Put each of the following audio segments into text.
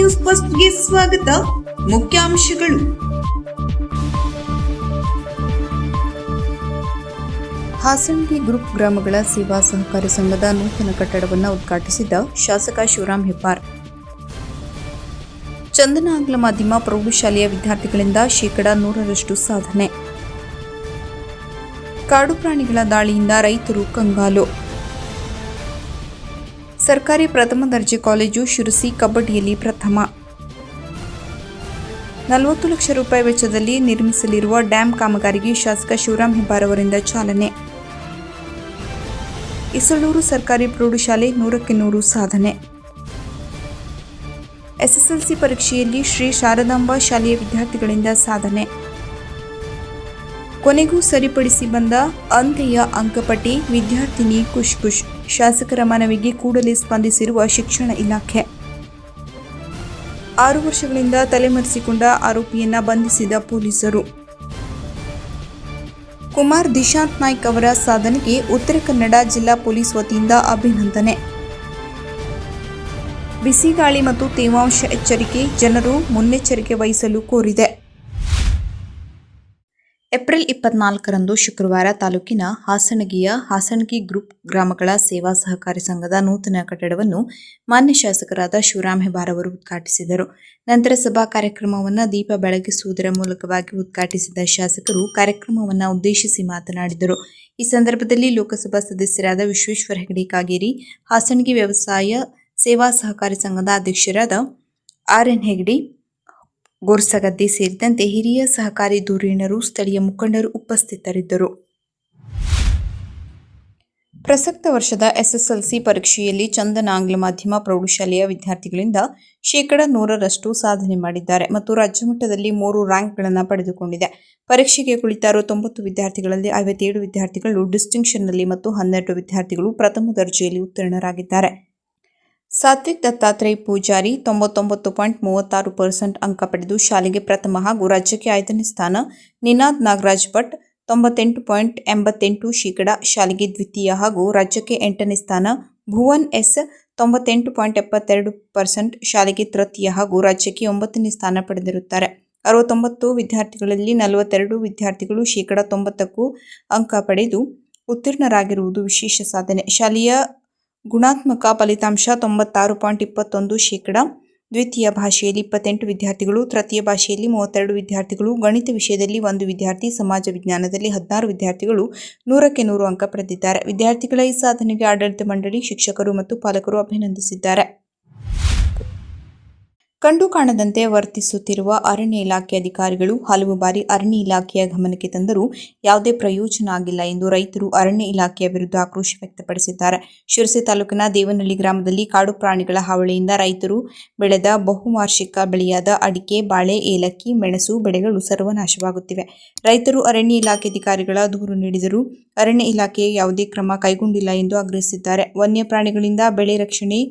News ಫಸ್ಟ್ಗೆ ಸ್ವಾಗತ. ಮುಖ್ಯಾಂಶಗಳು. ಹಾಸಣಗಿ ಗ್ರೂಪ್ ಗ್ರಾಮಗಳ ಸೇವಾ ಸಹಕಾರಿ ಸಂಘದ ನೂತನ ಕಟ್ಟಡವನ್ನು ಉದ್ಘಾಟಿಸಿದ ಶಾಸಕ ಶಿವರಾಮ್ ಹೆಬ್ಬಾರ್. ಚಂದನ ಆಂಗ್ಲ ಮಾಧ್ಯಮ ಪ್ರೌಢಶಾಲೆಯ ವಿದ್ಯಾರ್ಥಿಗಳಿಂದ 100% ಸಾಧನೆ. ಕಾಡು ಪ್ರಾಣಿಗಳ ದಾಳಿಯಿಂದ ರೈತರು ಕಂಗಾಲು. ಸರ್ಕಾರಿ ಪ್ರಥಮ ದರ್ಜೆ ಕಾಲೇಜು ಶಿರಸಿ ಕಬಡ್ಡಿಯಲ್ಲಿ ಪ್ರಥಮ. 40 ಲಕ್ಷ ರೂಪಾಯಿ ವೆಚ್ಚದಲ್ಲಿ ನಿರ್ಮಿಸಲಿರುವ ಡ್ಯಾಂ ಕಾಮಗಾರಿಗೆ ಶಾಸಕ ಶಿವರಾಮ್ ಹೆಬ್ಬಾರ್ ಅವರಿಂದ ಚಾಲನೆ. ಇಸಳೂರು ಸರ್ಕಾರಿ ಪ್ರೌಢಶಾಲೆ 100ಕ್ಕೆ 100 ಸಾಧನೆ. ಎಸ್ಎಸ್ಎಲ್ಸಿ ಪರೀಕ್ಷೆಯಲ್ಲಿ ಶ್ರೀ ಶಾರದಾಂಬಾ ಶಾಲೆಯ ವಿದ್ಯಾರ್ಥಿಗಳಿಂದ ಸಾಧನೆ. ಕೊನೆಗೂ ಸರಿಪಡಿಸಿ ಬಂದ ಅಂತ್ಯ ಅಂಕಪಟ್ಟಿ, ವಿದ್ಯಾರ್ಥಿನಿ ಖುಷ್. ಶಾಸಕರ ಮನವಿಗೆ ಕೂಡಲೇ ಸ್ಪಂದಿಸಿರುವ ಶಿಕ್ಷಣ ಇಲಾಖೆ. 6 ವರ್ಷಗಳಿಂದ ತಲೆಮರೆಸಿಕೊಂಡ ಆರೋಪಿಯನ್ನ ಬಂಧಿಸಿದ ಪೊಲೀಸರು. ಕುಮಾರ್ ದಿಶಾಂತ್ ನಾಯ್ಕ್ ಅವರ ಸಾಧನೆಗೆ ಉತ್ತರ ಕನ್ನಡ ಜಿಲ್ಲಾ ಪೊಲೀಸ್ ವತಿಯಿಂದ ಅಭಿನಂದನೆ. ಬಿಸಿಗಾಳಿ ಮತ್ತು ತೇವಾಂಶ ಎಚ್ಚರಿಕೆ, ಜನರು ಮುನ್ನೆಚ್ಚರಿಕೆ ವಹಿಸಲು ಕೋರಿದೆ. ಏಪ್ರಿಲ್ 24ರಂದು ಶುಕ್ರವಾರ ತಾಲೂಕಿನ ಹಾಸಣಗಿಯ ಹಾಸಣಗಿ ಗ್ರೂಪ್ ಗ್ರಾಮಗಳ ಸೇವಾ ಸಹಕಾರಿ ಸಂಘದ ನೂತನ ಕಟ್ಟಡವನ್ನು ಮಾನ್ಯ ಶಾಸಕರಾದ ಶಿವರಾಮ್ ಹೆಬ್ಬಾರ್ ಅವರು ಉದ್ಘಾಟಿಸಿದರು. ನಂತರ ಸಭಾ ಕಾರ್ಯಕ್ರಮವನ್ನು ದೀಪ ಬೆಳಗಿಸುವುದರ ಮೂಲಕವಾಗಿ ಉದ್ಘಾಟಿಸಿದ ಶಾಸಕರು ಕಾರ್ಯಕ್ರಮವನ್ನು ಉದ್ದೇಶಿಸಿ ಮಾತನಾಡಿದರು. ಈ ಸಂದರ್ಭದಲ್ಲಿ ಲೋಕಸಭಾ ಸದಸ್ಯರಾದ ವಿಶ್ವೇಶ್ವರ ಹೆಗಡೆ ಕಾಗೇರಿ, ಹಾಸಣಗಿ ವ್ಯವಸಾಯ ಸೇವಾ ಸಹಕಾರಿ ಸಂಘದ ಅಧ್ಯಕ್ಷರಾದ ಆರ್.ಎನ್. ಹೆಗಡೆ, ಗೋರ್ಸಗದ್ದೆ ಸೇರಿದಂತೆ ಹಿರಿಯ ಸಹಕಾರಿ ಧುರೀಣರು, ಸ್ಥಳೀಯ ಮುಖಂಡರು ಉಪಸ್ಥಿತರಿದ್ದರು. ಪ್ರಸಕ್ತ ವರ್ಷದ ಎಸ್ಎಸ್ಎಲ್ಸಿ ಪರೀಕ್ಷೆಯಲ್ಲಿ ಚಂದನ ಆಂಗ್ಲ ಮಾಧ್ಯಮ ಪ್ರೌಢಶಾಲೆಯ ವಿದ್ಯಾರ್ಥಿಗಳಿಂದ 100% ಸಾಧನೆ ಮಾಡಿದ್ದಾರೆ ಮತ್ತು ರಾಜ್ಯಮಟ್ಟದಲ್ಲಿ 3 ರ್ಯಾಂಕ್ಗಳನ್ನು ಪಡೆದುಕೊಂಡಿದೆ. ಪರೀಕ್ಷೆಗೆ ಕುಳಿತ 90 ವಿದ್ಯಾರ್ಥಿಗಳಲ್ಲಿ 57 ವಿದ್ಯಾರ್ಥಿಗಳು ಡಿಸ್ಟಿಂಕ್ಷನ್ನಲ್ಲಿ ಮತ್ತು 12 ವಿದ್ಯಾರ್ಥಿಗಳು ಪ್ರಥಮ ದರ್ಜೆಯಲ್ಲಿ ಉತ್ತೀರ್ಣರಾಗಿದ್ದಾರೆ. ಸಾತ್ವಿಕ್ ದತ್ತಾತ್ರೇಯ ಪೂಜಾರಿ 99.36% ಅಂಕ ಪಡೆದು ಶಾಲೆಗೆ ಪ್ರಥಮ ಹಾಗೂ ರಾಜ್ಯಕ್ಕೆ 5ನೇ ಸ್ಥಾನ. ನಿನಾದ್ ನಾಗರಾಜ್ ಭಟ್ 98.88% ಶಾಲೆಗೆ ದ್ವಿತೀಯ ಹಾಗೂ ರಾಜ್ಯಕ್ಕೆ 8ನೇ ಸ್ಥಾನ. ಭುವನ್ ಎಸ್ 98.72% ಶಾಲೆಗೆ ತೃತೀಯ ಹಾಗೂ ರಾಜ್ಯಕ್ಕೆ 9ನೇ ಸ್ಥಾನ ಪಡೆದಿರುತ್ತಾರೆ. 69 ವಿದ್ಯಾರ್ಥಿಗಳಲ್ಲಿ 42 ವಿದ್ಯಾರ್ಥಿಗಳು 90%ಕ್ಕೂ ಅಂಕ ಪಡೆದು ಉತ್ತೀರ್ಣರಾಗಿರುವುದು ವಿಶೇಷ ಸಾಧನೆ. ಶಾಲೆಯ ಗುಣಾತ್ಮಕ ಫಲಿತಾಂಶ 96.21%. ದ್ವಿತೀಯ ಭಾಷೆಯಲ್ಲಿ 28 ವಿದ್ಯಾರ್ಥಿಗಳು, ತೃತೀಯ ಭಾಷೆಯಲ್ಲಿ 32 ವಿದ್ಯಾರ್ಥಿಗಳು, ಗಣಿತ ವಿಷಯದಲ್ಲಿ 1 ವಿದ್ಯಾರ್ಥಿ, ಸಮಾಜ ವಿಜ್ಞಾನದಲ್ಲಿ 16 ವಿದ್ಯಾರ್ಥಿಗಳು 100ಕ್ಕೆ 100 ಅಂಕ ಪಡೆದಿದ್ದಾರೆ. ವಿದ್ಯಾರ್ಥಿಗಳ ಈ ಸಾಧನೆಗೆ ಆಡಳಿತ ಮಂಡಳಿ, ಶಿಕ್ಷಕರು ಮತ್ತು ಪಾಲಕರು ಅಭಿನಂದಿಸಿದ್ದಾರೆ. ಕಂಡು ಕಾಣದಂತೆ ವರ್ತಿಸುತ್ತಿರುವ ಅರಣ್ಯ ಇಲಾಖೆ ಅಧಿಕಾರಿಗಳು ಹಲವು ಬಾರಿ ಅರಣ್ಯ ಇಲಾಖೆಯ ಗಮನಕ್ಕೆ ತಂದರೂ ಯಾವುದೇ ಪ್ರಯೋಜನ ಆಗಿಲ್ಲ ಎಂದು ರೈತರು ಅರಣ್ಯ ಇಲಾಖೆಯ ವಿರುದ್ಧ ಆಕ್ರೋಶ ವ್ಯಕ್ತಪಡಿಸಿದ್ದಾರೆ. ಶಿರಸಿ ತಾಲೂಕಿನ ದೇವನಹಳ್ಳಿ ಗ್ರಾಮದಲ್ಲಿ ಕಾಡು ಪ್ರಾಣಿಗಳ ಹಾವಳಿಯಿಂದ ರೈತರು ಬೆಳೆದ ಬಹುವಾರ್ಷಿಕ ಬೆಳೆಯಾದ ಅಡಿಕೆ, ಬಾಳೆ, ಏಲಕ್ಕಿ, ಮೆಣಸು ಬೆಳೆಗಳು ಸರ್ವನಾಶವಾಗುತ್ತಿವೆ. ರೈತರು ಅರಣ್ಯ ಇಲಾಖೆ ಅಧಿಕಾರಿಗಳ ದೂರು ನೀಡಿದರೂ ಅರಣ್ಯ ಇಲಾಖೆ ಯಾವುದೇ ಕ್ರಮ ಕೈಗೊಂಡಿಲ್ಲ ಎಂದು ಆಗ್ರಹಿಸಿದ್ದಾರೆ. ವನ್ಯ ಪ್ರಾಣಿಗಳಿಂದ ಬೆಳೆ ರಕ್ಷಣೆ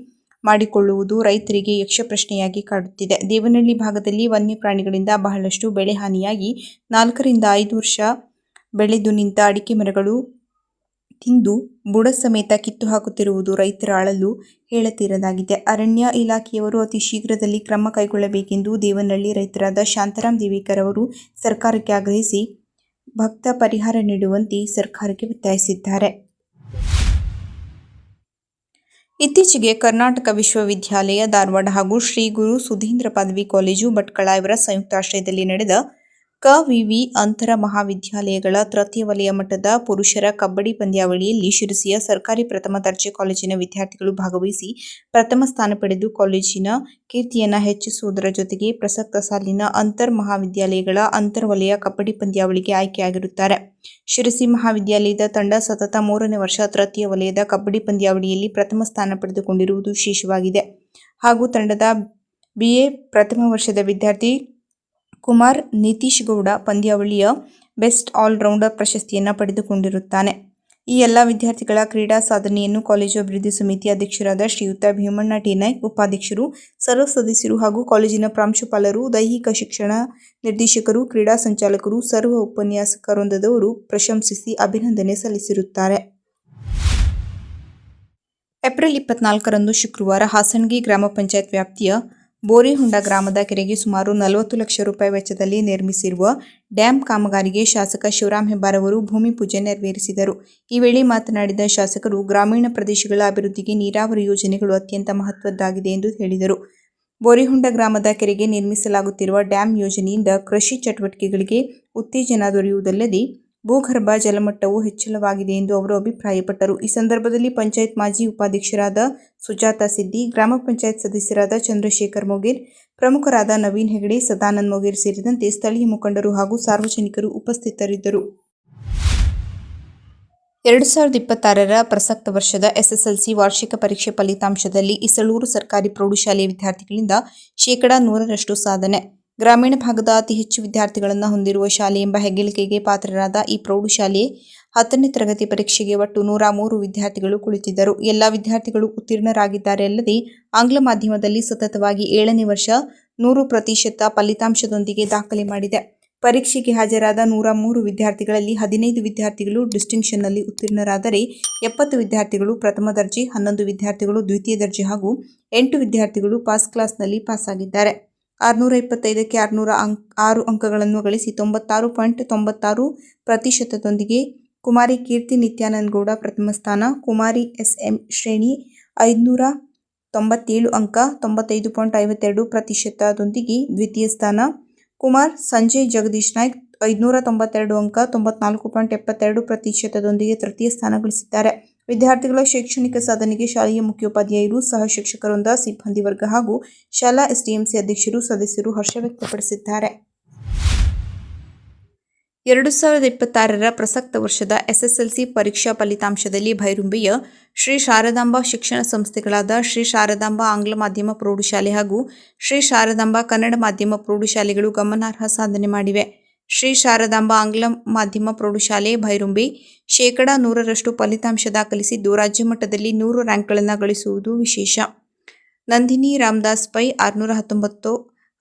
ಮಾಡಿಕೊಳ್ಳುವುದು ರೈತರಿಗೆ ಯಕ್ಷಪ್ರಶ್ನೆಯಾಗಿ ಕಾಡುತ್ತಿದೆ. ದೇವನಹಳ್ಳಿ ಭಾಗದಲ್ಲಿ ವನ್ಯ ಪ್ರಾಣಿಗಳಿಂದ ಬಹಳಷ್ಟು ಬೆಳೆ ಹಾನಿಯಾಗಿ 4 ರಿಂದ 5 ವರ್ಷ ಬೆಳೆದು ನಿಂತ ಅಡಿಕೆ ಮರಗಳು ತಿಂದು ಬುಡ ಸಮೇತ ಕಿತ್ತು ಹಾಕುತ್ತಿರುವುದು ರೈತರ ಅಳಲು ಹೇಳತೀರದಾಗಿದೆ. ಅರಣ್ಯ ಇಲಾಖೆಯವರು ಅತಿ ಶೀಘ್ರದಲ್ಲಿ ಕ್ರಮ ಕೈಗೊಳ್ಳಬೇಕೆಂದು ದೇವನಹಳ್ಳಿ ರೈತರಾದ ಶಾಂತಾರಾಮ್ ದೇವಿಕರ್ ಅವರು ಸರ್ಕಾರಕ್ಕೆ ಆಗ್ರಹಿಸಿ ಭಕ್ತ ಪರಿಹಾರ ನೀಡುವಂತೆ ಸರ್ಕಾರಕ್ಕೆ ಒತ್ತಾಯಿಸಿದ್ದಾರೆ. ಇತ್ತೀಚೆಗೆ ಕರ್ನಾಟಕ ವಿಶ್ವವಿದ್ಯಾಲಯ ಧಾರವಾಡ ಹಾಗೂ ಶ್ರೀ ಗುರು ಸುಧೀಂದ್ರ ಪದವಿ ಕಾಲೇಜು ಭಟ್ಕಳ ಇವರ ಸಂಯುಕ್ತಾಶ್ರಯದಲ್ಲಿ ನಡೆದ ಕ.ವಿ.ವಿ. ಅಂತರ ಮಹಾವಿದ್ಯಾಲಯಗಳ ತೃತೀಯ ವಲಯ ಮಟ್ಟದ ಪುರುಷರ ಕಬಡ್ಡಿ ಪಂದ್ಯಾವಳಿಯಲ್ಲಿ ಶಿರಸಿಯ ಸರ್ಕಾರಿ ಪ್ರಥಮ ದರ್ಜೆ ಕಾಲೇಜಿನ ವಿದ್ಯಾರ್ಥಿಗಳು ಭಾಗವಹಿಸಿ ಪ್ರಥಮ ಸ್ಥಾನ ಪಡೆದು ಕಾಲೇಜಿನ ಕೀರ್ತಿಯನ್ನು ಹೆಚ್ಚಿಸುವುದರ ಜೊತೆಗೆ ಪ್ರಸಕ್ತ ಸಾಲಿನ ಅಂತರ್ ಮಹಾವಿದ್ಯಾಲಯಗಳ ಅಂತರ್ ವಲಯ ಕಬಡ್ಡಿ ಪಂದ್ಯಾವಳಿಗೆ ಆಯ್ಕೆಯಾಗಿರುತ್ತಾರೆ. ಶಿರಸಿ ಮಹಾವಿದ್ಯಾಲಯದ ತಂಡ ಸತತ 3ನೇ ವರ್ಷ ತೃತೀಯ ವಲಯದ ಕಬಡ್ಡಿ ಪಂದ್ಯಾವಳಿಯಲ್ಲಿ ಪ್ರಥಮ ಸ್ಥಾನ ಪಡೆದುಕೊಂಡಿರುವುದು ವಿಶೇಷವಾಗಿದೆ ಹಾಗೂ ತಂಡದ BA ಪ್ರಥಮ ವರ್ಷದ ವಿದ್ಯಾರ್ಥಿ ಕುಮಾರ್ ನಿತೀಶ್ ಗೌಡ ಪಂದ್ಯಾವಳಿಯ ಬೆಸ್ಟ್ ಆಲ್ರೌಂಡರ್ ಪ್ರಶಸ್ತಿಯನ್ನು ಪಡೆದುಕೊಂಡಿರುತ್ತಾನೆ. ಈ ಎಲ್ಲ ವಿದ್ಯಾರ್ಥಿಗಳ ಕ್ರೀಡಾ ಸಾಧನೆಯನ್ನು ಕಾಲೇಜು ಅಭಿವೃದ್ಧಿ ಸಮಿತಿ ಅಧ್ಯಕ್ಷರಾದ ಶ್ರೀಯುತ ಭೀಮಣ್ಣ ಟಿ ನಾಯ್ಕ್, ಉಪಾಧ್ಯಕ್ಷರು, ಸರ್ವ ಸದಸ್ಯರು ಹಾಗೂ ಕಾಲೇಜಿನ ಪ್ರಾಂಶುಪಾಲರು, ದೈಹಿಕ ಶಿಕ್ಷಣ ನಿರ್ದೇಶಕರು, ಕ್ರೀಡಾ ಸಂಚಾಲಕರು, ಸರ್ವ ಉಪನ್ಯಾಸಕ ವೃಂದದವರು ಪ್ರಶಂಸಿಸಿ ಅಭಿನಂದನೆ ಸಲ್ಲಿಸಿರುತ್ತಾರೆ. ಏಪ್ರಿಲ್ 24ರಂದು ಶುಕ್ರವಾರ ಹಾಸಣಗಿ ಗ್ರಾಮ ಪಂಚಾಯತ್ ವ್ಯಾಪ್ತಿಯ ಬೋರಿಹೊಂಡ ಗ್ರಾಮದ ಕೆರೆಗೆ ಸುಮಾರು 40 ಲಕ್ಷ ರೂಪಾಯಿ ವೆಚ್ಚದಲ್ಲಿ ನಿರ್ಮಿಸಿರುವ ಡ್ಯಾಂ ಕಾಮಗಾರಿಗೆ ಶಾಸಕ ಶಿವರಾಂ ಹೆಬ್ಬಾರ್ ಅವರು ಭೂಮಿ ಪೂಜೆ ನೆರವೇರಿಸಿದರು. ಈ ವೇಳೆ ಮಾತನಾಡಿದ ಶಾಸಕರು, ಗ್ರಾಮೀಣ ಪ್ರದೇಶಗಳ ಅಭಿವೃದ್ಧಿಗೆ ನೀರಾವರಿ ಯೋಜನೆಗಳು ಅತ್ಯಂತ ಮಹತ್ವದ್ದಾಗಿದೆ ಎಂದು ಹೇಳಿದರು. ಬೋರಿಹೊಂಡ ಗ್ರಾಮದ ಕೆರೆಗೆ ನಿರ್ಮಿಸಲಾಗುತ್ತಿರುವ ಡ್ಯಾಂ ಯೋಜನೆಯಿಂದ ಕೃಷಿ ಚಟುವಟಿಕೆಗಳಿಗೆ ಉತ್ತೇಜನ ದೊರೆಯುವುದಲ್ಲದೆ ಭೂಗರ್ಭ ಜಲಮಟ್ಟವು ಹೆಚ್ಚಳವಾಗಿದೆ ಎಂದು ಅವರು ಅಭಿಪ್ರಾಯಪಟ್ಟರು. ಈ ಸಂದರ್ಭದಲ್ಲಿ ಪಂಚಾಯತ್ ಮಾಜಿ ಉಪಾಧ್ಯಕ್ಷರಾದ ಸುಜಾತ ಸಿದ್ದಿ, ಗ್ರಾಮ ಪಂಚಾಯತ್ ಸದಸ್ಯರಾದ ಚಂದ್ರಶೇಖರ್ ಮೊಗೇರ್, ಪ್ರಮುಖರಾದ ನವೀನ್ ಹೆಗಡೆ, ಸದಾನಂದ ಮೊಗೇರ್ ಸೇರಿದಂತೆ ಸ್ಥಳೀಯ ಮುಖಂಡರು ಹಾಗೂ ಸಾರ್ವಜನಿಕರು ಉಪಸ್ಥಿತರಿದ್ದರು. 2026ರ ಪ್ರಸಕ್ತ ವರ್ಷದ ಎಸ್ಎಸ್ಎಲ್ಸಿ ವಾರ್ಷಿಕ ಪರೀಕ್ಷೆ ಫಲಿತಾಂಶದಲ್ಲಿ ಇಸಳೂರು ಸರ್ಕಾರಿ ಪ್ರೌಢಶಾಲೆಯ ವಿದ್ಯಾರ್ಥಿಗಳಿಂದ ಶೇಕಡಾ 100ರಷ್ಟು ಸಾಧನೆ. ಗ್ರಾಮೀಣ ಭಾಗದ ಅತಿ ಹೆಚ್ಚು ವಿದ್ಯಾರ್ಥಿಗಳನ್ನು ಹೊಂದಿರುವ ಶಾಲೆ ಎಂಬ ಹೆಗ್ಗಳಿಕೆಗೆ ಪಾತ್ರರಾದ ಈ ಪ್ರೌಢಶಾಲೆ 10ನೇ ತರಗತಿ ಪರೀಕ್ಷೆಗೆ ಒಟ್ಟು 103 ವಿದ್ಯಾರ್ಥಿಗಳು ಕುಳಿತಿದ್ದರು. ಎಲ್ಲ ವಿದ್ಯಾರ್ಥಿಗಳು ಉತ್ತೀರ್ಣರಾಗಿದ್ದಾರೆ. ಅಲ್ಲದೆ ಆಂಗ್ಲ ಮಾಧ್ಯಮದಲ್ಲಿ ಸತತವಾಗಿ 7ನೇ ವರ್ಷ 100% ಫಲಿತಾಂಶದೊಂದಿಗೆ ದಾಖಲೆ ಮಾಡಿದೆ. ಪರೀಕ್ಷೆಗೆ ಹಾಜರಾದ 103 ವಿದ್ಯಾರ್ಥಿಗಳಲ್ಲಿ 15 ವಿದ್ಯಾರ್ಥಿಗಳು ಡಿಸ್ಟಿಂಕ್ಷನ್ನಲ್ಲಿ ಉತ್ತೀರ್ಣರಾದರೆ 70 ವಿದ್ಯಾರ್ಥಿಗಳು ಪ್ರಥಮ ದರ್ಜೆ, 11 ವಿದ್ಯಾರ್ಥಿಗಳು ದ್ವಿತೀಯ ದರ್ಜೆ ಹಾಗೂ 8 ವಿದ್ಯಾರ್ಥಿಗಳು ಪಾಸ್ ಕ್ಲಾಸ್ನಲ್ಲಿ ಪಾಸಾಗಿದ್ದಾರೆ. 625ಕ್ಕೆ 606 ಅಂಕಗಳನ್ನು ಗಳಿಸಿ 96.96% ಕುಮಾರಿ ಕೀರ್ತಿ ನಿತ್ಯಾನಂದ ಗೌಡ ಪ್ರಥಮ ಸ್ಥಾನ, ಕುಮಾರಿ ಎಸ್ಎಂ ಶ್ರೇಣಿ 597 ಅಂಕ 95.52% ದ್ವಿತೀಯ ಸ್ಥಾನ, ಕುಮಾರ್ ಸಂಜಯ್ ಜಗದೀಶ್ ನಾಯ್ಕ್ 592 ಅಂಕ 94.72% ತೃತೀಯ ಸ್ಥಾನ ಗಳಿಸಿದ್ದಾರೆ. ವಿದ್ಯಾರ್ಥಿಗಳ ಶೈಕ್ಷಣಿಕ ಸಾಧನೆಗೆ ಶಾಲೆಯ ಮುಖ್ಯೋಪಾಧ್ಯಾಯರು, ಸಹ ಶಿಕ್ಷಕರಿಂದ ಸಿಬ್ಬಂದಿ ವರ್ಗ ಹಾಗೂ ಶಾಲಾ ಎಸ್ಡಿಎಂಸಿ ಅಧ್ಯಕ್ಷರು, ಸದಸ್ಯರು ಹರ್ಷ ವ್ಯಕ್ತಪಡಿಸಿದ್ದಾರೆ. 2026ರ ಪ್ರಸಕ್ತ ವರ್ಷದ ಎಸ್ಎಸ್ಎಲ್ಸಿ ಪರೀಕ್ಷಾ ಫಲಿತಾಂಶದಲ್ಲಿ ಭೈರುಂಬೆಯ ಶ್ರೀ ಶಾರದಾಂಬಾ ಶಿಕ್ಷಣ ಸಂಸ್ಥೆಗಳಾದ ಶ್ರೀ ಶಾರದಾಂಬಾ ಆಂಗ್ಲ ಮಾಧ್ಯಮ ಪ್ರೌಢಶಾಲೆ ಹಾಗೂ ಶ್ರೀ ಶಾರದಾಂಬಾ ಕನ್ನಡ ಮಾಧ್ಯಮ ಪ್ರೌಢಶಾಲೆಗಳು ಗಮನಾರ್ಹ ಸಾಧನೆ ಮಾಡಿವೆ. ಶ್ರೀ ಶಾರದಾಂಬಾ ಆಂಗ್ಲ ಮಾಧ್ಯಮ ಪ್ರೌಢಶಾಲೆ ಭೈರುಂಬೆ ಶೇಕಡಾ 100ರಷ್ಟು ಫಲಿತಾಂಶ ದಾಖಲಿಸಿದ್ದು, ರಾಜ್ಯ ಮಟ್ಟದಲ್ಲಿ 100 ರ್ಯಾಂಕ್ಗಳನ್ನು ಗಳಿಸುವುದು ವಿಶೇಷ. ನಂದಿನಿ ರಾಮದಾಸ್ ಪೈ 619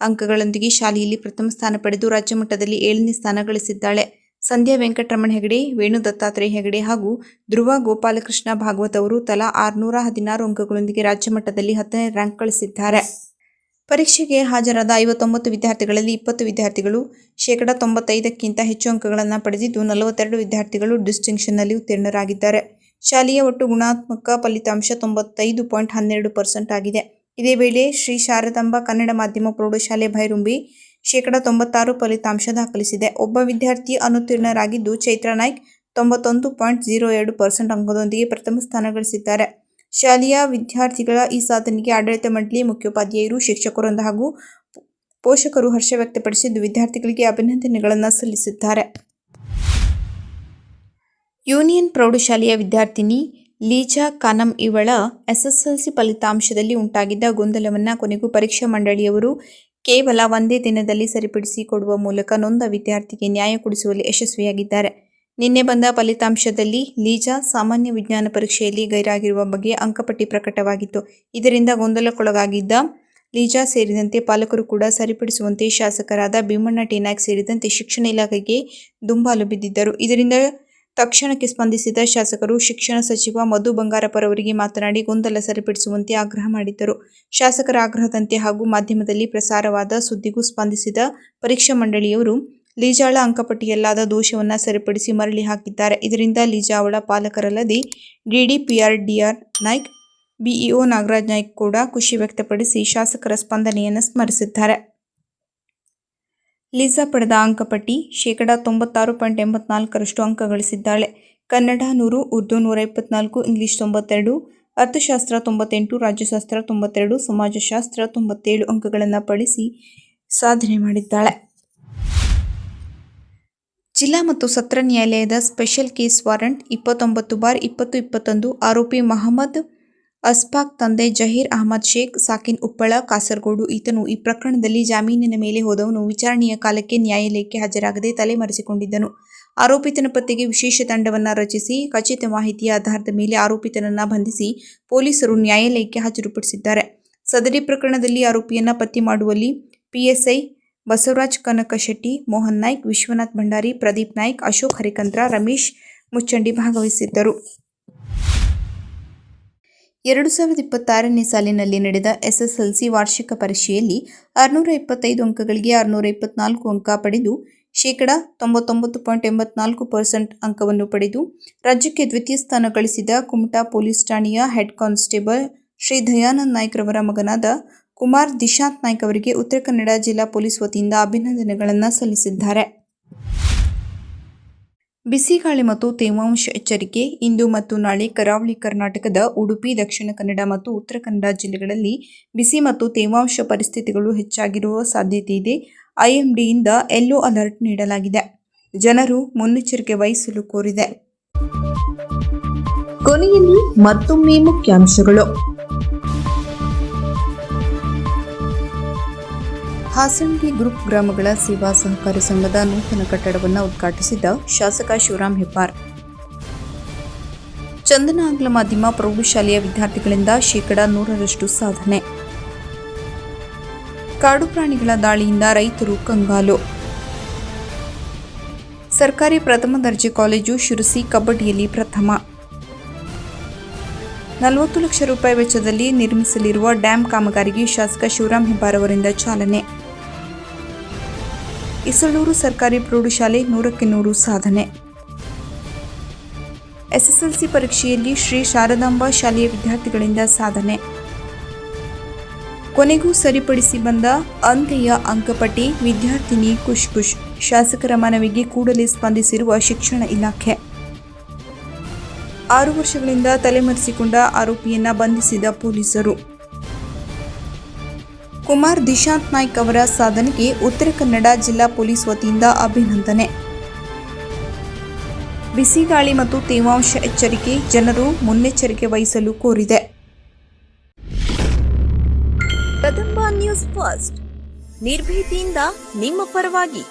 ಅಂಕಗಳೊಂದಿಗೆ ಶಾಲೆಯಲ್ಲಿ ಪ್ರಥಮ ಸ್ಥಾನ ಪಡೆದು ರಾಜ್ಯ ಮಟ್ಟದಲ್ಲಿ 7ನೇ ಸ್ಥಾನ ಗಳಿಸಿದ್ದಾಳೆ. ಸಂಧ್ಯಾ ವೆಂಕಟರಮಣ ಹೆಗಡೆ, ವೇಣು ದತ್ತಾತ್ರೇಯ ಹೆಗಡೆ ಹಾಗೂ ಧ್ರುವ ಗೋಪಾಲಕೃಷ್ಣ ಭಾಗವತ್ ಅವರು ತಲಾ 616 ಅಂಕಗಳೊಂದಿಗೆ ರಾಜ್ಯ ಮಟ್ಟದಲ್ಲಿ 10ನೇ ರ್ಯಾಂಕ್ ಗಳಿಸಿದ್ದಾರೆ. ಪರೀಕ್ಷೆಗೆ ಹಾಜರಾದ 59 ವಿದ್ಯಾರ್ಥಿಗಳಲ್ಲಿ 20 ವಿದ್ಯಾರ್ಥಿಗಳು ಶೇಕಡಾ 95ಕ್ಕಿಂತ ಹೆಚ್ಚು ಅಂಕಗಳನ್ನು ಪಡೆದಿದ್ದು, 42 ವಿದ್ಯಾರ್ಥಿಗಳು ಡಿಸ್ಟಿಂಕ್ಷನ್ನಲ್ಲಿ ಉತ್ತೀರ್ಣರಾಗಿದ್ದಾರೆ. ಶಾಲೆಯ ಒಟ್ಟು ಗುಣಾತ್ಮಕ ಫಲಿತಾಂಶ 95.12% ಆಗಿದೆ. ಇದೇ ವೇಳೆ ಶ್ರೀ ಶಾರದಾಂಬಾ ಕನ್ನಡ ಮಾಧ್ಯಮ ಪ್ರೌಢಶಾಲೆ ಭೈರುಂಬೆ ಶೇಕಡಾ 96 ಫಲಿತಾಂಶ ದಾಖಲಿಸಿದೆ. ಒಬ್ಬ ವಿದ್ಯಾರ್ಥಿ ಅನುತ್ತೀರ್ಣರಾಗಿದ್ದು, ಚೈತ್ರಾ ನಾಯ್ಕ್ 91.02% ಅಂಕದೊಂದಿಗೆ ಪ್ರಥಮ ಸ್ಥಾನ ಗಳಿಸಿದ್ದಾರೆ. ಶಾಲೆಯ ವಿದ್ಯಾರ್ಥಿಗಳ ಈ ಸಾಧನೆಗೆ ಆಡಳಿತ ಮಂಡಳಿ, ಮುಖ್ಯೋಪಾಧ್ಯಾಯರು, ಶಿಕ್ಷಕರು ಹಾಗೂ ಪೋಷಕರು ಹರ್ಷ ವ್ಯಕ್ತಪಡಿಸಿದ್ದು, ವಿದ್ಯಾರ್ಥಿಗಳಿಗೆ ಅಭಿನಂದನೆಗಳನ್ನು ಸಲ್ಲಿಸಿದ್ದಾರೆ. ಯೂನಿಯನ್ ಪ್ರೌಢಶಾಲೆಯ ವಿದ್ಯಾರ್ಥಿನಿ ಲೀಜಾ ಖಾನಂ ಇವಳ ಎಸ್ಎಸ್ಎಲ್ಸಿ ಫಲಿತಾಂಶದಲ್ಲಿ ಉಂಟಾಗಿದ್ದ ಗೊಂದಲವನ್ನು ಕೊನೆಗೂ ಪರೀಕ್ಷಾ ಮಂಡಳಿಯವರು ಕೇವಲ ಒಂದೇ ದಿನದಲ್ಲಿ ಸರಿಪಡಿಸಿಕೊಡುವ ಮೂಲಕ ನೊಂದ ವಿದ್ಯಾರ್ಥಿಗೆ ನ್ಯಾಯ ಕೊಡಿಸುವಲ್ಲಿ ಯಶಸ್ವಿಯಾಗಿದ್ದಾರೆ. ನಿನ್ನೆ ಬಂದ ಫಲಿತಾಂಶದಲ್ಲಿ ಲೀಜಾ ಸಾಮಾನ್ಯ ವಿಜ್ಞಾನ ಪರೀಕ್ಷೆಯಲ್ಲಿ ಗೈರಾಗಿರುವ ಬಗ್ಗೆ ಅಂಕಪಟ್ಟಿ ಪ್ರಕಟವಾಗಿತ್ತು. ಇದರಿಂದ ಗೊಂದಲಕ್ಕೊಳಗಾಗಿದ್ದ ಲೀಜಾ ಸೇರಿದಂತೆ ಪಾಲಕರು ಕೂಡ ಸರಿಪಡಿಸುವಂತೆ ಶಾಸಕರಾದ ಭೀಮಣ್ಣ ಟಿ ನಾಯ್ಕ್ ಸೇರಿದಂತೆ ಶಿಕ್ಷಣ ಇಲಾಖೆಗೆ ದುಂಬಾಲು ಬಿದ್ದಿದ್ದರು. ಇದರಿಂದ ತಕ್ಷಣಕ್ಕೆ ಸ್ಪಂದಿಸಿದ ಶಾಸಕರು ಶಿಕ್ಷಣ ಸಚಿವ ಮಧು ಬಂಗಾರಪ್ಪರವರಿಗೆ ಮಾತನಾಡಿ ಗೊಂದಲ ಸರಿಪಡಿಸುವಂತೆ ಆಗ್ರಹ ಮಾಡಿದ್ದರು. ಶಾಸಕರ ಆಗ್ರಹದಂತೆ ಹಾಗೂ ಮಾಧ್ಯಮದಲ್ಲಿ ಪ್ರಸಾರವಾದ ಸುದ್ದಿಗೂ ಸ್ಪಂದಿಸಿದ ಪರೀಕ್ಷಾ ಮಂಡಳಿಯವರು ಲೀಜಾಳ ಅಂಕಪಟ್ಟಿಯಲ್ಲಾದ ದೋಷವನ್ನು ಸರಿಪಡಿಸಿ ಮರಳಿ ಹಾಕಿದ್ದಾರೆ. ಇದರಿಂದ ಲೀಜಾ ಅವಳ ಪಾಲಕರಲ್ಲದೆ ಡಿಡಿಪಿಆರ್ ಡಿಆರ್ ನಾಯ್ಕ್, ಬಿಇಒ ನಾಗರಾಜ್ ನಾಯ್ಕ್ ಕೂಡ ಖುಷಿ ವ್ಯಕ್ತಪಡಿಸಿ ಶಾಸಕರ ಸ್ಪಂದನೆಯನ್ನು ಸ್ಮರಿಸಿದ್ದಾರೆ. ಲೀಜಾ ಪಡೆದ ಅಂಕಪಟ್ಟಿ ಶೇಕಡಾ 96.84ರಷ್ಟು ಅಂಕ ಗಳಿಸಿದ್ದಾಳೆ. ಕನ್ನಡ 100, ಉರ್ದು 124, ಇಂಗ್ಲಿಷ್ 92, ಅರ್ಥಶಾಸ್ತ್ರ 98, ರಾಜ್ಯಶಾಸ್ತ್ರ 92, ಸಮಾಜಶಾಸ್ತ್ರ 97 ಅಂಕಗಳನ್ನು ಪಡಿಸಿ ಸಾಧನೆ ಮಾಡಿದ್ದಾಳೆ. ಜಿಲ್ಲಾ ಮತ್ತು ಸತ್ರ ನ್ಯಾಯಾಲಯದ ಸ್ಪೆಷಲ್ ಕೇಸ್ ವಾರಂಟ್ 29/2021 ಆರೋಪಿ ಮಹಮ್ಮದ್ ಅಸ್ಫಾಕ್ ತಂದೆ ಜಹೀರ್ ಅಹಮದ್ ಶೇಖ್ ಸಾಕಿನ್ ಉಪ್ಪಳ, ಕಾಸರಗೋಡು. ಈತನು ಈ ಪ್ರಕರಣದಲ್ಲಿ ಜಾಮೀನಿನ ಮೇಲೆ ಹೋದವನು ವಿಚಾರಣೆಯ ಕಾಲಕ್ಕೆ ನ್ಯಾಯಾಲಯಕ್ಕೆ ಹಾಜರಾಗದೆ ತಲೆಮರೆಸಿಕೊಂಡಿದ್ದನು. ಆರೋಪಿತನ ಪತ್ತೆಗೆ ವಿಶೇಷ ತಂಡವನ್ನು ರಚಿಸಿ ಖಚಿತ ಮಾಹಿತಿಯ ಆಧಾರದ ಮೇಲೆ ಆರೋಪಿತನನ್ನು ಬಂಧಿಸಿ ಪೊಲೀಸರು ನ್ಯಾಯಾಲಯಕ್ಕೆ ಹಾಜರುಪಡಿಸಿದ್ದಾರೆ. ಸದರಿ ಪ್ರಕರಣದಲ್ಲಿ ಆರೋಪಿಯನ್ನ ಪತ್ತೆ ಮಾಡುವಲ್ಲಿ ಪಿಎಸ್ಐ ಬಸವರಾಜ್ ಕನಕಶೆಟ್ಟಿ, ಮೋಹನ್ ನಾಯ್ಕ್, ವಿಶ್ವನಾಥ್ ಭಂಡಾರಿ, ಪ್ರದೀಪ್ ನಾಯ್ಕ್, ಅಶೋಕ್ ಹರಿಕಂದ್ರ, ರಮೇಶ್ ಮುಚ್ಚಂಡಿ ಭಾಗವಹಿಸಿದ್ದರು. 2026ನೇ ಸಾಲಿನಲ್ಲಿ ನಡೆದ ಎಸ್ಎಸ್ಎಲ್ಸಿ ವಾರ್ಷಿಕ ಪರೀಕ್ಷೆಯಲ್ಲಿ 625 ಅಂಕಗಳಿಗೆ 624 ಅಂಕ ಪಡೆದು ಶೇಕಡ 99.84% ಅಂಕವನ್ನು ಪಡೆದು ರಾಜ್ಯಕ್ಕೆ ದ್ವಿತೀಯ ಸ್ಥಾನ ಗಳಿಸಿದ ಕುಮಟಾ ಪೊಲೀಸ್ ಠಾಣೆಯ ಹೆಡ್ ಕಾನ್ಸ್ಟೇಬಲ್ ಶ್ರೀ ದಯಾನಂದ್ ನಾಯ್ಕ್ ರವರ ಮಗನಾದ ಕುಮಾರ್ ದಿಶಾಂತ್ ನಾಯ್ಕ್ ಅವರಿಗೆ ಉತ್ತರ ಕನ್ನಡ ಜಿಲ್ಲಾ ಪೊಲೀಸ್ ವತಿಯಿಂದ ಅಭಿನಂದನೆಗಳನ್ನು ಸಲ್ಲಿಸಿದ್ದಾರೆ. ಬಿಸಿಗಾಳಿ ಮತ್ತು ತೇವಾಂಶ ಎಚ್ಚರಿಕೆ. ಇಂದು ಮತ್ತು ನಾಳೆ ಕರಾವಳಿ ಕರ್ನಾಟಕದ ಉಡುಪಿ, ದಕ್ಷಿಣ ಕನ್ನಡ ಮತ್ತು ಉತ್ತರ ಕನ್ನಡ ಜಿಲ್ಲೆಗಳಲ್ಲಿ ಬಿಸಿ ಮತ್ತು ತೇವಾಂಶ ಪರಿಸ್ಥಿತಿಗಳು ಹೆಚ್ಚಾಗಿರುವ ಸಾಧ್ಯತೆ ಇದೆ. ಐಎಂಡಿಯಿಂದ ಯೆಲ್ಲೋ ಅಲರ್ಟ್ ನೀಡಲಾಗಿದೆ. ಜನರು ಮುನ್ನೆಚ್ಚರಿಕೆ ವಹಿಸಲು ಕೋರಿದೆ. ಕೊನೆಯಲ್ಲಿ ಮತ್ತೊಮ್ಮೆ ಮುಖ್ಯಾಂಶಗಳು. ಹಾಸಣಗಿ ಗ್ರೂಪ್ ಗ್ರಾಮಗಳ ಸೇವಾ ಸಹಕಾರಿ ಸಂಘದ ನೂತನ ಕಟ್ಟಡವನ್ನು ಉದ್ಘಾಟಿಸಿದ ಶಾಸಕ ಶಿವರಾಂ ಹೆಬ್ಬಾರ್. ಚಂದನ ಆಂಗ್ಲ ಮಾಧ್ಯಮ ಪ್ರೌಢಶಾಲೆಯ ವಿದ್ಯಾರ್ಥಿಗಳಿಂದ ಶೇಕಡ 100ರಷ್ಟು ಸಾಧನೆ. ಕಾಡು ಪ್ರಾಣಿಗಳ ದಾಳಿಯಿಂದ ರೈತರು ಕಂಗಾಲು. ಸರ್ಕಾರಿ ಪ್ರಥಮ ದರ್ಜೆ ಕಾಲೇಜು ಶಿರಸಿ ಕಬಡ್ಡಿಯಲ್ಲಿ ಪ್ರಥಮ. 40 ಲಕ್ಷ ರೂಪಾಯಿ ವೆಚ್ಚದಲ್ಲಿ ನಿರ್ಮಿಸಲಿರುವ ಡ್ಯಾಂ ಕಾಮಗಾರಿಗೆ ಶಾಸಕ ಶಿವರಾಂ ಹೆಬ್ಬಾರ್ ಅವರಿಂದ ಚಾಲನೆ. ಇಸಳೂರು ಸರ್ಕಾರಿ ಪ್ರೌಢಶಾಲೆ 100ಕ್ಕೆ 100 ಸಾಧನೆ. ಎಸ್ಎಸ್ಎಲ್ಸಿ ಪರೀಕ್ಷೆಯಲ್ಲಿ ಶ್ರೀ ಶಾರದಾಂಬಾ ಶಾಲೆಯ ವಿದ್ಯಾರ್ಥಿಗಳಿಂದ ಸಾಧನೆ. ಕೊನೆಗೂ ಸರಿಪಡಿಸಿ ಬಂದ ಅಂತ್ಯ ಅಂಕಪಟ್ಟಿ, ವಿದ್ಯಾರ್ಥಿನಿ ಖುಷ್. ಶಾಸಕರ ಮನವಿಗೆ ಕೂಡಲೇ ಸ್ಪಂದಿಸಿರುವ ಶಿಕ್ಷಣ ಇಲಾಖೆ. 6 ವರ್ಷಗಳಿಂದ ತಲೆಮರೆಸಿಕೊಂಡ ಆರೋಪಿಯನ್ನ ಬಂಧಿಸಿದ ಪೊಲೀಸರು. ಕುಮಾರ್ ದಿಶಾಂತ್ ನಾಯ್ಕ್ ಅವರ ಸಾಧನೆಗೆ ಉತ್ತರ ಕನ್ನಡ ಜಿಲ್ಲಾ ಪೊಲೀಸ್ ವತಿಯಿಂದ ಅಭಿನಂದನೆ. ಬಿಸಿಗಾಳಿ ಮತ್ತು ತೇವಾಂಶ ಎಚ್ಚರಿಕೆ. ಜನರು ಮುನ್ನೆಚ್ಚರಿಕೆ ವಹಿಸಲು ಕೋರಿದೆ. ಕದಂಬ ನ್ಯೂಸ್ ಫಸ್ಟ್, ನಿರ್ಭೀತಿಯಿಂದ ನಿಮ್ಮ ಪರವಾಗಿ.